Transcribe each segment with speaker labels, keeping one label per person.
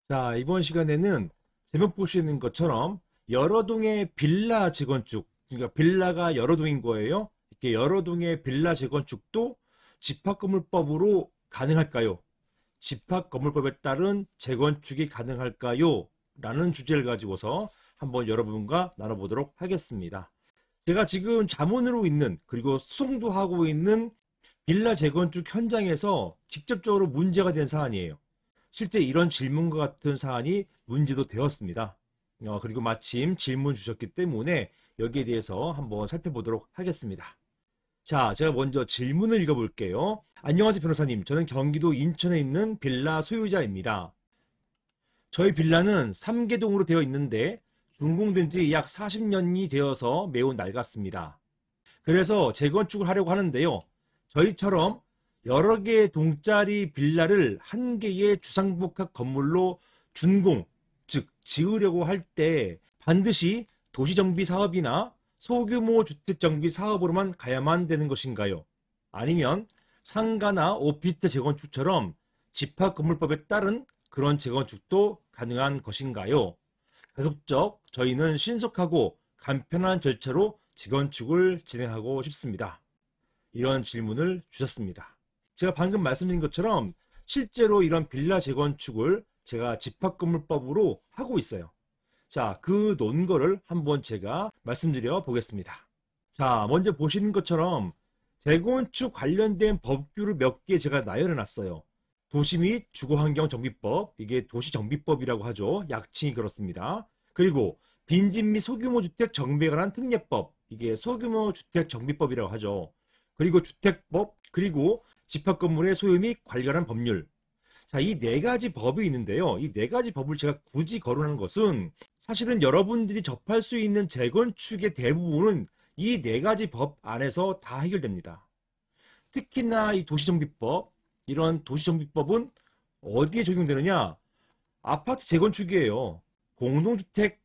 Speaker 1: 자, 이번 시간에는 제목 보시는 것처럼 여러 동의 빌라 재건축, 그러니까 빌라가 여러 동인 거예요. 이렇게 여러 동의 빌라 재건축도 집합건물법으로 가능할까요? 집합건물법에 따른 재건축이 가능할까요? 라는 주제를 가지고서 한번 여러분과 나눠보도록 하겠습니다. 제가 지금 자문으로 있는, 그리고 수송도 하고 있는 빌라 재건축 현장에서 직접적으로 문제가 된 사안이에요. 실제 이런 질문과 같은 사안이 문제도 되었습니다. 그리고 마침 질문 주셨기 때문에 여기에 대해서 한번 살펴보도록 하겠습니다. 자, 제가 먼저 질문을 읽어볼게요. 안녕하세요, 변호사님. 저는 경기도 인천에 있는 빌라 소유자입니다. 저희 빌라는 3개동으로 되어 있는데 준공된 지 약 40년이 되어서 매우 낡았습니다. 그래서 재건축을 하려고 하는데요. 저희처럼 여러 개의 동짜리 빌라를 한 개의 주상복합 건물로 준공, 즉 지으려고 할 때 반드시 도시정비 사업이나 소규모 주택정비 사업으로만 가야만 되는 것인가요? 아니면 상가나 오피스텔 재건축처럼 집합건물법에 따른 그런 재건축도 가능한 것인가요? 가급적 저희는 신속하고 간편한 절차로 재건축을 진행하고 싶습니다. 이런 질문을 주셨습니다. 제가 방금 말씀드린 것처럼 실제로 이런 빌라 재건축을 제가 집합건물법으로 하고 있어요. 자, 그 논거를 한번 제가 말씀드려 보겠습니다. 자, 먼저 보시는 것처럼 재건축 관련된 법규를 몇 개 제가 나열해 놨어요. 도시 및 주거환경정비법, 이게 도시정비법이라고 하죠. 약칭이 그렇습니다. 그리고 빈집 및 소규모 주택 정비에 관한 특례법, 이게 소규모 주택 정비법이라고 하죠. 그리고 주택법, 그리고 집합건물의 소유 및 관련한 법률. 자, 이 네 가지 법이 있는데요. 이 네 가지 법을 제가 굳이 거론하는 것은 사실은 여러분들이 접할 수 있는 재건축의 대부분은 이 네 가지 법 안에서 다 해결됩니다. 특히나 이 도시정비법, 이런 도시정비법은 어디에 적용되느냐? 아파트 재건축이에요. 공동주택,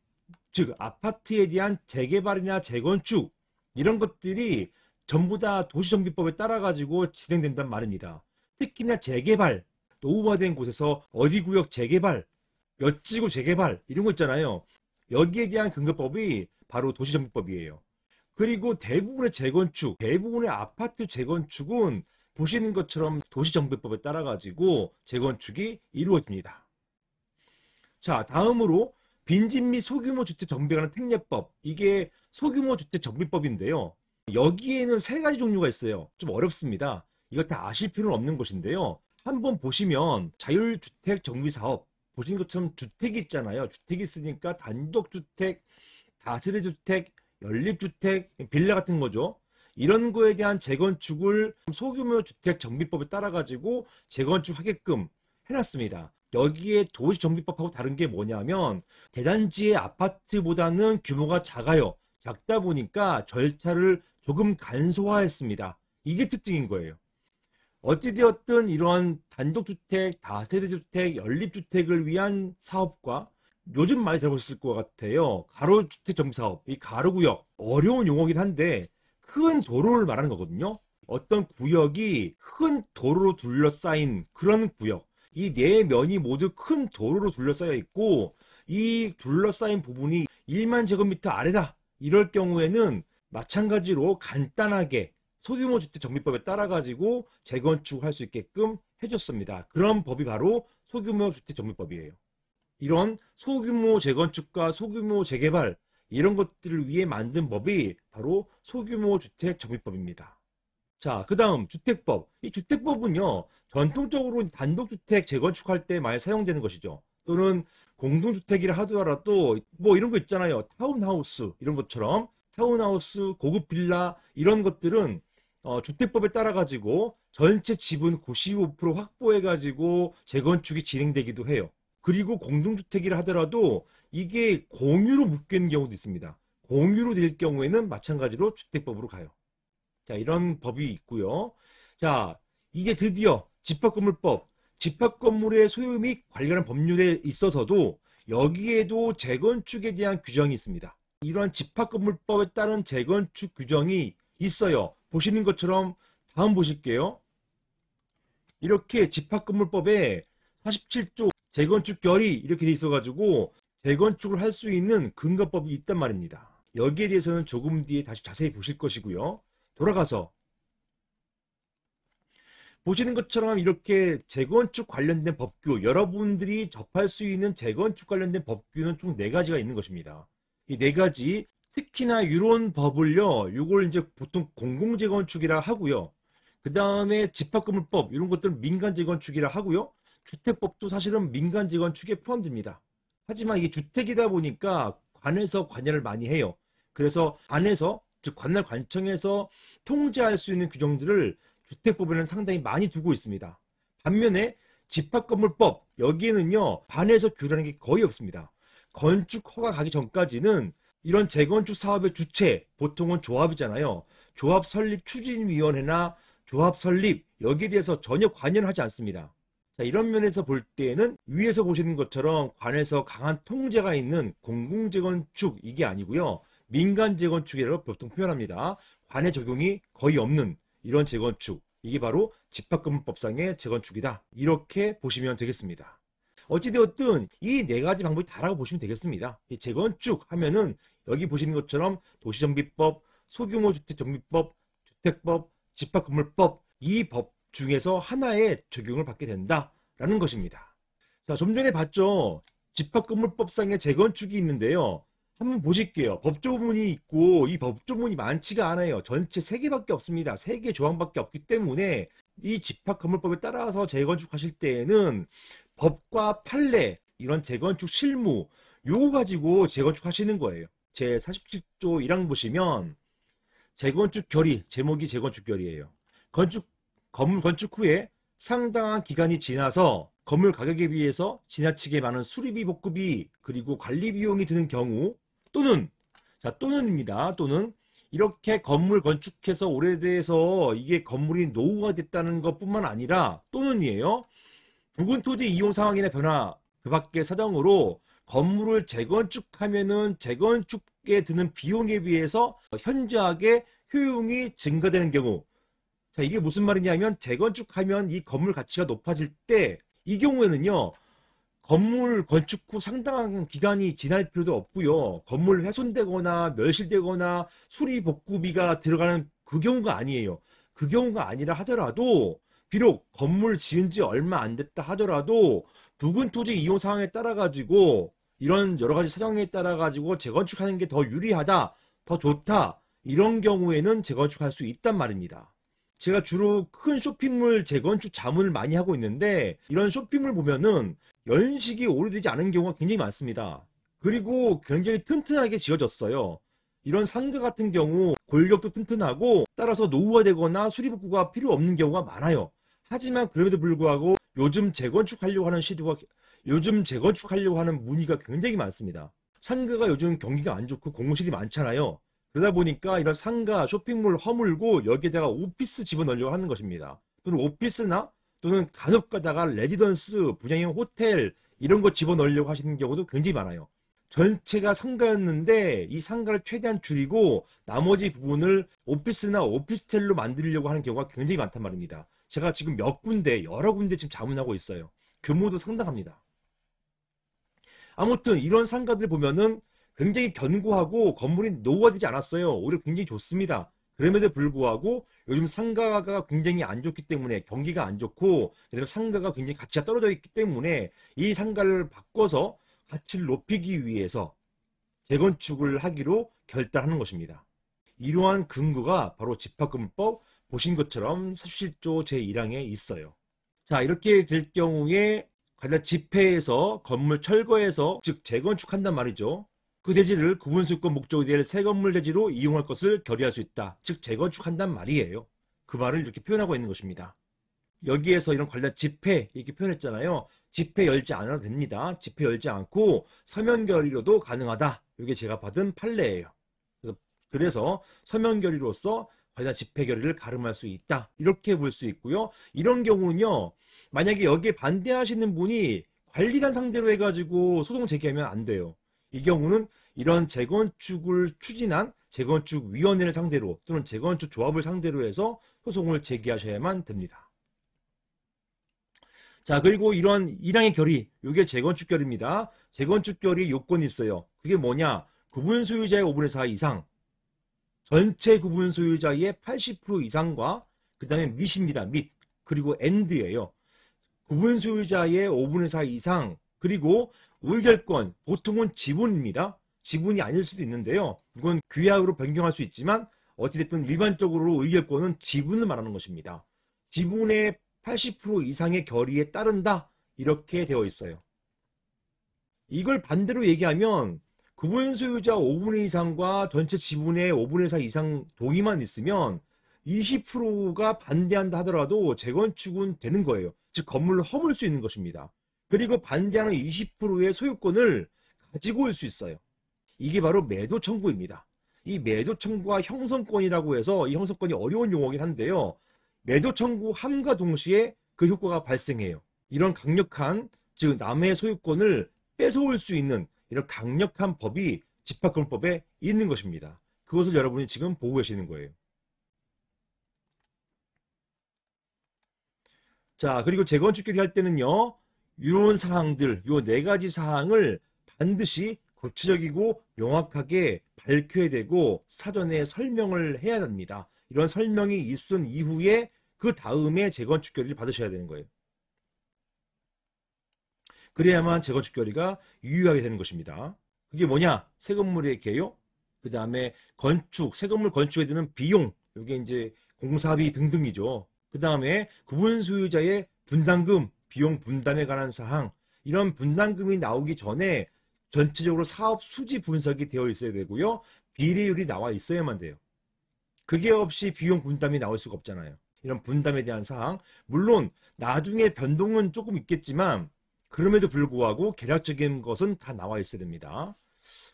Speaker 1: 즉 아파트에 대한 재개발이나 재건축, 이런 것들이 전부 다 도시정비법에 따라 가지고 진행된단 말입니다. 특히나 재개발, 노후화된 곳에서 어디 구역 재개발, 몇 지구 재개발 이런 거 있잖아요. 여기에 대한 근거법이 바로 도시정비법이에요. 그리고 대부분의 재건축, 대부분의 아파트 재건축은 보시는 것처럼 도시정비법에 따라 가지고 재건축이 이루어집니다. 자, 다음으로 빈집 및 소규모 주택 정비에 관한 특례법, 이게 소규모 주택 정비법인데요. 여기에는 세 가지 종류가 있어요. 좀 어렵습니다. 이걸 다 아실 필요는 없는 것인데요. 한번 보시면 자율주택 정비사업, 보시는 것처럼 주택이 있잖아요. 주택이 있으니까 단독주택, 다세대주택, 연립주택, 빌라 같은 거죠. 이런 거에 대한 재건축을 소규모 주택 정비법에 따라 가지고 재건축하게끔 해놨습니다. 여기에 도시정비법하고 다른 게 뭐냐면 대단지의 아파트보다는 규모가 작아요. 작다 보니까 절차를 조금 간소화했습니다. 이게 특징인 거예요. 어찌되었든 이런 단독주택, 다세대주택, 연립주택을 위한 사업과 요즘 많이 들어보셨을 것 같아요. 가로주택 정비사업, 이 가로구역, 어려운 용어긴 한데 큰 도로를 말하는 거거든요. 어떤 구역이 큰 도로로 둘러싸인 그런 구역, 이 네 면이 모두 큰 도로로 둘러싸여 있고 이 둘러싸인 부분이 1만 제곱미터 아래다. 이럴 경우에는 마찬가지로 간단하게 소규모 주택 정비법에 따라 가지고 재건축할 수 있게끔 해줬습니다. 그런 법이 바로 소규모 주택 정비법이에요. 이런 소규모 재건축과 소규모 재개발 이런 것들을 위해 만든 법이 바로 소규모 주택 정비법입니다. 자, 그 다음 주택법. 이 주택법은요, 전통적으로 단독주택 재건축할 때 많이 사용되는 것이죠. 또는 공동주택이라 하더라도 뭐 이런 거 있잖아요. 타운하우스 이런 것처럼 타운하우스, 고급 빌라 이런 것들은 주택법에 따라 가지고 전체 지분 95% 확보해 가지고 재건축이 진행되기도 해요. 그리고 공동주택이라 하더라도 이게 공유로 묶이는 경우도 있습니다. 공유로 될 경우에는 마찬가지로 주택법으로 가요. 자, 이런 법이 있고요. 자, 이제 드디어 집합건물법, 집합건물의 소유 및 관련한 법률에 있어서도 여기에도 재건축에 대한 규정이 있습니다. 이러한 집합건물법에 따른 재건축 규정이 있어요. 보시는 것처럼 다음 보실게요. 이렇게 집합건물법에 47조 재건축 결의 이렇게 돼 있어가지고 재건축을 할 수 있는 근거법이 있단 말입니다. 여기에 대해서는 조금 뒤에 다시 자세히 보실 것이고요. 돌아가서 보시는 것처럼 이렇게 재건축 관련된 법규, 여러분들이 접할 수 있는 재건축 관련된 법규는 총 4가지가 있는 것입니다. 이 4가지, 특히나 이런 법을요, 이걸 이제 보통 공공재건축이라 하고요. 그 다음에 집합건물법, 이런 것들은 민간재건축이라 하고요. 주택법도 사실은 민간재건축에 포함됩니다. 하지만 이게 주택이다 보니까 관에서 관여를 많이 해요. 그래서 관에서, 즉 관할 관청에서 통제할 수 있는 규정들을 주택법에는 상당히 많이 두고 있습니다. 반면에 집합건물법, 여기에는요, 관에서 규율하는 게 거의 없습니다. 건축 허가 가기 전까지는 이런 재건축 사업의 주체, 보통은 조합이잖아요. 조합 설립 추진위원회나 조합 설립, 여기에 대해서 전혀 관여를 하지 않습니다. 자, 이런 면에서 볼 때는 위에서 보시는 것처럼 관에서 강한 통제가 있는 공공재건축, 이게 아니고요. 민간재건축이라고 보통 표현합니다. 관의 적용이 거의 없는 이런 재건축, 이게 바로 집합건물법상의 재건축이다. 이렇게 보시면 되겠습니다. 어찌되었든 이 4가지 방법이 다라고 보시면 되겠습니다. 이 재건축 하면은 여기 보시는 것처럼 도시정비법, 소규모 주택정비법, 주택법, 집합건물법, 이 법 중에서 하나에 적용을 받게 된다라는 것입니다. 자, 좀 전에 봤죠? 집합건물법상의 재건축이 있는데요. 한번 보실게요. 법조문이 있고 이 법조문이 많지가 않아요. 전체 3개밖에 없습니다. 3개 조항밖에 없기 때문에 이 집합건물법에 따라서 재건축하실 때에는 법과 판례, 이런 재건축 실무, 요거 가지고 재건축하시는 거예요. 제 47조 1항 보시면 재건축 결의, 제목이 재건축 결의예요. 건물 건축 후에 상당한 기간이 지나서 건물 가격에 비해서 지나치게 많은 수리비, 복구비, 그리고 관리 비용이 드는 경우, 또는, 자, 또는입니다. 또는 이렇게 건물 건축해서 오래돼서 이게 건물이 노후가 됐다는 것뿐만 아니라, 또는이에요. 부근 토지 이용 상황이나 변화, 그 밖의 사정으로 건물을 재건축하면은 재건축에 드는 비용에 비해서 현저하게 효용이 증가되는 경우. 자, 이게 무슨 말이냐면 재건축하면 이 건물 가치가 높아질 때, 이 경우에는요, 건물 건축 후 상당한 기간이 지날 필요도 없고요. 건물 훼손되거나 멸실되거나 수리 복구비가 들어가는 그 경우가 아니에요. 그 경우가 아니라 하더라도, 비록 건물 지은 지 얼마 안 됐다 하더라도 부근 토지 이용 상황에 따라 가지고 이런 여러 가지 사정에 따라 가지고 재건축하는 게 더 유리하다, 더 좋다, 이런 경우에는 재건축할 수 있단 말입니다. 제가 주로 큰 쇼핑몰 재건축 자문을 많이 하고 있는데, 이런 쇼핑몰 보면은 연식이 오래되지 않은 경우가 굉장히 많습니다. 그리고 굉장히 튼튼하게 지어졌어요. 이런 상가 같은 경우 골격도 튼튼하고 따라서 노후화되거나 수리복구가 필요 없는 경우가 많아요. 하지만 그럼에도 불구하고 요즘 재건축하려고 하는 문의가 굉장히 많습니다. 상가가 요즘 경기가 안 좋고 공실이 많잖아요. 그러다 보니까 이런 상가, 쇼핑몰 허물고 여기에다가 오피스 집어넣으려고 하는 것입니다. 또는 오피스나 또는 간혹 가다가 레지던스, 분양형 호텔 이런 거 집어넣으려고 하시는 경우도 굉장히 많아요. 전체가 상가였는데 이 상가를 최대한 줄이고 나머지 부분을 오피스나 오피스텔로 만들려고 하는 경우가 굉장히 많단 말입니다. 제가 지금 여러 군데 지금 자문하고 있어요. 규모도 상당합니다. 아무튼 이런 상가들 보면은 굉장히 견고하고 건물이 노후화되지 않았어요. 오히려 굉장히 좋습니다. 그럼에도 불구하고 요즘 상가가 굉장히 안 좋기 때문에, 경기가 안 좋고 그다음에 상가가 굉장히 가치가 떨어져 있기 때문에 이 상가를 바꿔서 가치를 높이기 위해서 재건축을 하기로 결단하는 것입니다. 이러한 근거가 바로 집합건물법 보신 것처럼 47조 제1항에 있어요. 자, 이렇게 될 경우에 관련 집회에서 건물 철거해서, 즉 재건축한단 말이죠. 그 대지를 구분수요권 목적이 될 새 건물 대지로 이용할 것을 결의할 수 있다. 즉 재건축한단 말이에요. 그 말을 이렇게 표현하고 있는 것입니다. 여기에서 이런 관련 집회 이렇게 표현했잖아요. 집회 열지 않아도 됩니다. 집회 열지 않고 서면 결의로도 가능하다. 이게 제가 받은 판례예요. 그래서 서면 결의로서 관련 집회 결의를 가름할 수 있다. 이렇게 볼 수 있고요. 이런 경우는요, 만약에 여기에 반대하시는 분이 관리단 상대로 해가지고 소송 제기하면 안 돼요. 이 경우는 이런 재건축을 추진한 재건축위원회를 상대로 또는 재건축 조합을 상대로 해서 소송을 제기하셔야만 됩니다. 자, 그리고 이런 1항의 결의, 이게 재건축 결의입니다. 재건축 결의 요건이 있어요. 그게 뭐냐? 구분 소유자의 5분의 4 이상, 전체 구분 소유자의 80% 이상과 그 다음에 밋입니다. 밋. 그리고 and예요. 구분 소유자의 5분의 4 이상, 그리고 의결권, 보통은 지분입니다. 지분이 아닐 수도 있는데요. 이건 규약으로 변경할 수 있지만 어찌됐든 일반적으로 의결권은 지분을 말하는 것입니다. 지분의 80% 이상의 결의에 따른다, 이렇게 되어 있어요. 이걸 반대로 얘기하면 구분 소유자 5분의 이상과 전체 지분의 5분의 4 이상 동의만 있으면 20%가 반대한다 하더라도 재건축은 되는 거예요. 즉 건물을 허물 수 있는 것입니다. 그리고 반대하는 20%의 소유권을 가지고 올 수 있어요. 이게 바로 매도 청구입니다. 이 매도 청구와 형성권이라고 해서 이 형성권이 어려운 용어긴 한데요. 매도 청구함과 동시에 그 효과가 발생해요. 이런 강력한, 즉 남의 소유권을 뺏어올 수 있는 이런 강력한 법이 집합건물법에 있는 것입니다. 그것을 여러분이 지금 보고 계시는 거예요. 자, 그리고 재건축 결의할 때는요, 이런 사항들, 요 네 가지 사항을 반드시 구체적이고 명확하게 밝혀야 되고 사전에 설명을 해야 됩니다. 이런 설명이 있은 이후에 그 다음에 재건축 결의를 받으셔야 되는 거예요. 그래야만 재건축 결의가 유효하게 되는 것입니다. 그게 뭐냐? 새 건물의 개요, 그 다음에 건축, 새 건물 건축에 드는 비용, 이게 이제 공사비 등등이죠. 그 다음에 구분 소유자의 분담금, 비용 분담에 관한 사항, 이런 분담금이 나오기 전에 전체적으로 사업 수지 분석이 되어 있어야 되고요. 비례율이 나와 있어야만 돼요. 그게 없이 비용 분담이 나올 수가 없잖아요. 이런 분담에 대한 사항, 물론 나중에 변동은 조금 있겠지만 그럼에도 불구하고 계략적인 것은 다 나와 있어야 됩니다.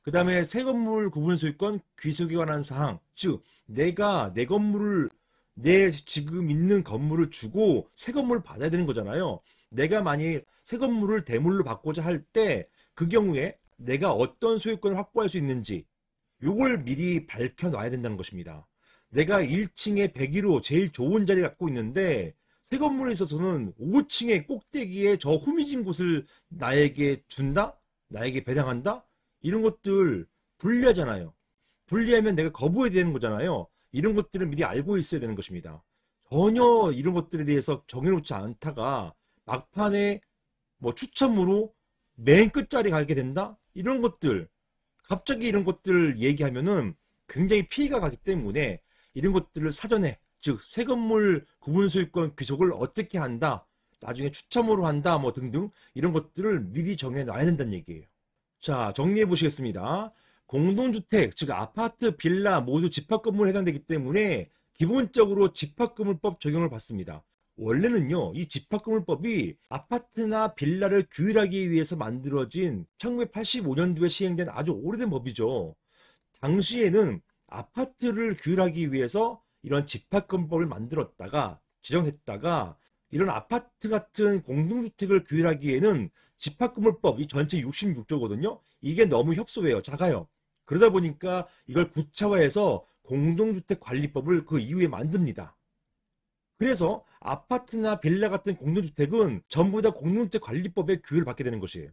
Speaker 1: 그 다음에 새 건물 구분 소유권 귀속에 관한 사항, 즉 내가 내 건물을, 내 지금 있는 건물을 주고 새 건물을 받아야 되는 거잖아요. 내가 만약 새 건물을 대물로 받고자 할 때 그 경우에 내가 어떤 소유권을 확보할 수 있는지 요걸 미리 밝혀놔야 된다는 것입니다. 내가 1층에 101호 제일 좋은 자리 갖고 있는데 새 건물에 있어서는 5층의 꼭대기에 저 후미진 곳을 나에게 준다? 나에게 배당한다? 이런 것들 불리하잖아요. 불리하면 내가 거부해야 되는 거잖아요. 이런 것들을 미리 알고 있어야 되는 것입니다. 전혀 이런 것들에 대해서 정해놓지 않다가 막판에 뭐 추첨으로 맨 끝자리 가게 된다? 이런 것들, 갑자기 이런 것들을 얘기하면은 굉장히 피해가 가기 때문에 이런 것들을 사전에, 즉 새 건물 구분 소유권 귀속을 어떻게 한다, 나중에 추첨으로 한다, 뭐 등등 이런 것들을 미리 정해놔야 된다는 얘기예요. 자, 정리해 보시겠습니다. 공동주택, 즉 아파트, 빌라 모두 집합건물에 해당되기 때문에 기본적으로 집합건물법 적용을 받습니다. 원래는요, 이 집합건물법이 아파트나 빌라를 규율하기 위해서 만들어진 1985년도에 시행된 아주 오래된 법이죠. 당시에는 아파트를 규율하기 위해서 이런 집합건물법을 만들었다가 지정했다가 이런 아파트 같은 공동주택을 규율하기에는 집합건물법, 이 전체 66조거든요. 이게 너무 협소해요. 작아요. 그러다 보니까 이걸 구체화해서 공동주택관리법을 그 이후에 만듭니다. 그래서 아파트나 빌라 같은 공동주택은 전부 다 공동주택관리법의 규율을 받게 되는 것이에요.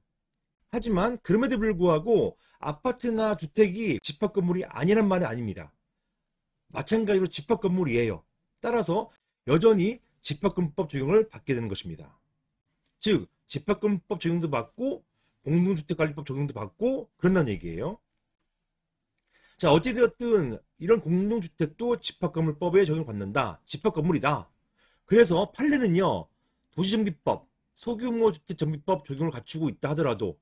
Speaker 1: 하지만 그럼에도 불구하고 아파트나 주택이 집합건물이 아니란 말은 아닙니다. 마찬가지로 집합건물이에요. 따라서 여전히 집합건물법 적용을 받게 되는 것입니다. 즉 집합건물법 적용도 받고 공동주택관리법 적용도 받고 그런다는 얘기예요. 자, 어찌되었든 이런 공동주택도 집합건물법에 적용받는다. 집합건물이다. 그래서 판례는요, 도시정비법, 소규모 주택정비법 적용을 갖추고 있다 하더라도,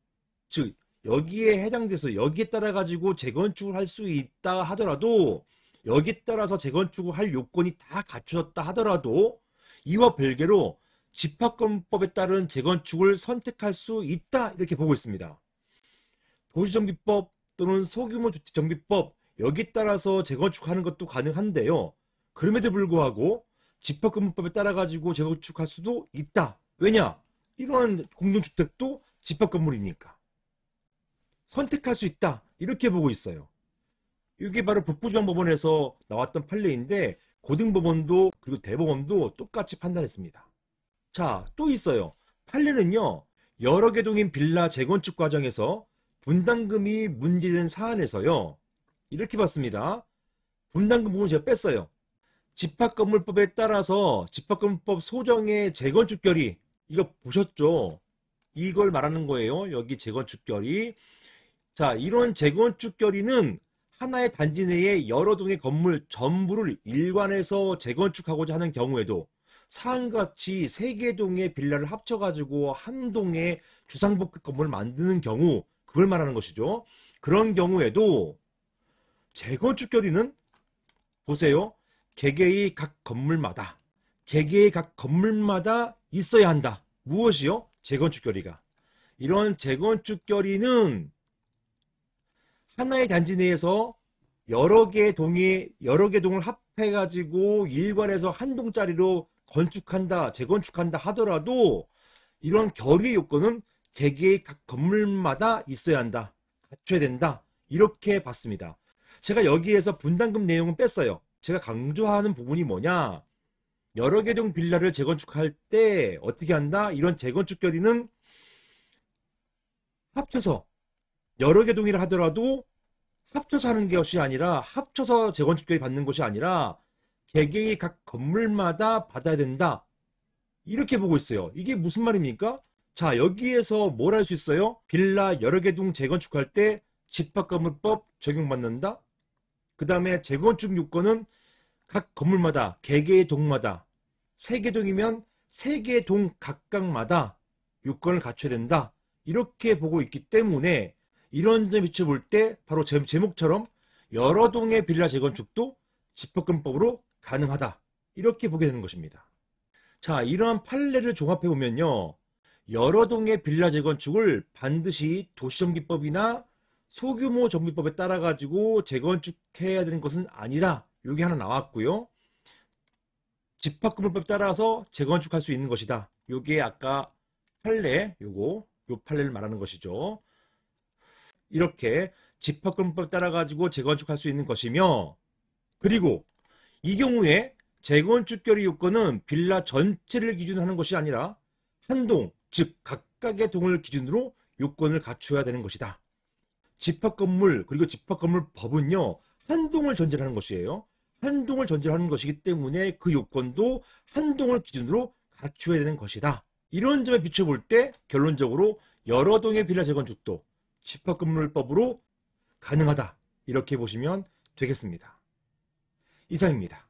Speaker 1: 즉 여기에 해당돼서 여기에 따라 가지고 재건축을 할 수 있다 하더라도, 여기에 따라서 재건축을 할 요건이 다 갖춰졌다 하더라도 이와 별개로 집합건물법에 따른 재건축을 선택할 수 있다, 이렇게 보고 있습니다. 도시정비법 또는 소규모 주택정비법, 여기에 따라서 재건축하는 것도 가능한데요. 그럼에도 불구하고 집합건물법에 따라 가지고 재건축할 수도 있다. 왜냐? 이런 공동주택도 집합건물이니까 선택할 수 있다, 이렇게 보고 있어요. 이게 바로 북부지방법원에서 나왔던 판례인데 고등법원도 그리고 대법원도 똑같이 판단했습니다. 자, 또 있어요. 판례는요, 여러 개 동인 빌라 재건축 과정에서 분담금이 문제된 사안에서요, 이렇게 봤습니다. 분담금 부분 제가 뺐어요. 집합건물법에 따라서 집합건물법 소정의 재건축 결의, 이거 보셨죠? 이걸 말하는 거예요. 여기 재건축 결의. 자, 이런 재건축 결의는 하나의 단지 내에 여러 동의 건물 전부를 일관해서 재건축하고자 하는 경우에도 사안과 같이 세 개 동의 빌라를 합쳐가지고 한 동의 주상복합 건물을 만드는 경우, 그걸 말하는 것이죠. 그런 경우에도 재건축 결의는 보세요. 개개의 각 건물마다 있어야 한다. 무엇이요? 재건축 결의가. 이런 재건축 결의는 하나의 단지 내에서 여러 개 동을 합해가지고 일관해서 한 동짜리로 건축한다, 재건축한다 하더라도 이런 결의의 요건은 개개의 각 건물마다 있어야 한다, 갖춰야 된다, 이렇게 봤습니다. 제가 여기에서 분담금 내용은 뺐어요. 제가 강조하는 부분이 뭐냐, 여러 개 동 빌라를 재건축할 때 어떻게 한다? 이런 재건축 결의는 합쳐서 여러 개 동이라 하더라도 합쳐서 하는 것이 아니라, 합쳐서 재건축 결의 받는 것이 아니라 개개의 각 건물마다 받아야 된다, 이렇게 보고 있어요. 이게 무슨 말입니까? 자, 여기에서 뭘 할 수 있어요? 빌라 여러 개 동 재건축할 때 집합건물법 적용받는다. 그 다음에 재건축 요건은 각 건물마다, 개개의 동마다, 세 개 동이면 세 개 동 각각마다 요건을 갖춰야 된다, 이렇게 보고 있기 때문에 이런 점 비춰볼 때 바로 제목처럼 여러 동의 빌라 재건축도 집합건물법으로 가능하다, 이렇게 보게 되는 것입니다. 자, 이러한 판례를 종합해 보면요, 여러 동의 빌라 재건축을 반드시 도시정비법이나 소규모 정비법에 따라 가지고 재건축해야 되는 것은 아니다, 요게 하나 나왔고요. 집합건물법에 따라서 재건축할 수 있는 것이다, 요게 아까 판례, 요 판례를 말하는 것이죠. 이렇게 집합건물법에 따라 가지고 재건축할 수 있는 것이며, 그리고 이 경우에 재건축 결의 요건은 빌라 전체를 기준으로 하는 것이 아니라 한 동, 즉 각각의 동을 기준으로 요건을 갖춰야 되는 것이다. 집합건물, 그리고 집합건물법은요, 한 동을 전제로 하는 것이에요. 한 동을 전제로 하는 것이기 때문에 그 요건도 한 동을 기준으로 갖춰야 되는 것이다. 이런 점에 비춰볼 때 결론적으로 여러 동의 빌라 재건축도 집합건물법으로 가능하다, 이렇게 보시면 되겠습니다. 이상입니다.